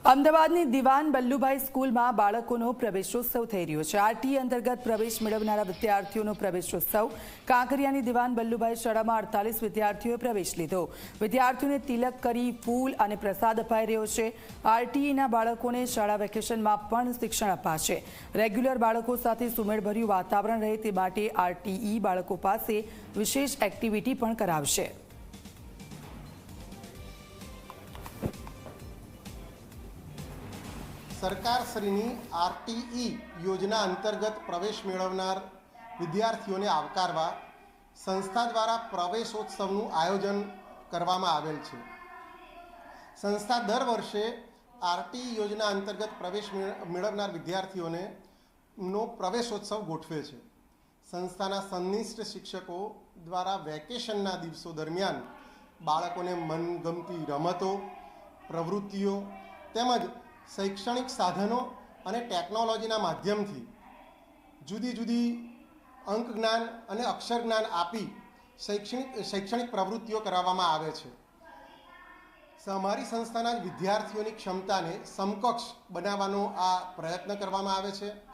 અમદાવાદની દિવાન બલ્લુભાઈ સ્કૂલમાં બાળકોનો પ્રવેશોત્સવ થઈ રહ્યો છે। આરટી અંતર્ગત પ્રવેશ મેળવનારા વિદ્યાર્થીઓનો પ્રવેશોત્સવ કાંકરિયાની દિવાન બલ્લુભાઈ શાળામાં 48 વિદ્યાર્થીઓએ પ્રવેશ લીધો। વિદ્યાર્થીઓને તિલક કરી ફૂલ અને પ્રસાદ અપાઈ રહ્યો છે। આરટીઈના બાળકોને શાળા વેકેશનમાં પણ શિક્ષણ અપાશે। રેગ્યુલર બાળકો સાથે સુમેળભર્યું વાતાવરણ રહે તે માટે આરટીઈ બાળકો પાસે વિશેષ એક્ટિવિટી પણ કરાવશે। સરકારશ્રીની આરટીઈ યોજના અંતર્ગત પ્રવેશ મેળવનાર વિદ્યાર્થીઓને આવકારવા સંસ્થા દ્વારા પ્રવેશોત્સવનું આયોજન કરવામાં આવેલ છે। સંસ્થા દર વર્ષે આરટીઈ યોજના અંતર્ગત પ્રવેશ મેળવનાર વિદ્યાર્થીઓને પ્રવેશોત્સવ ગોઠવે છે। સંસ્થાના સંનિષ્ઠ શિક્ષકો દ્વારા વેકેશનના દિવસો દરમિયાન બાળકોને મનગમતી રમતો, પ્રવૃત્તિઓ તેમજ શૈક્ષણિક સાધનો અને ટેકનોલોજીના માધ્યમથી જુદી જુદી અંક જ્ઞાન અને અક્ષર જ્ઞાન આપી શૈક્ષણિક પ્રવૃત્તિઓ કરાવવામાં આવે છે। અમારી સંસ્થાના વિદ્યાર્થીઓની ક્ષમતાને સમકક્ષ બનાવવાનો આ પ્રયત્ન કરવામાં આવે છે।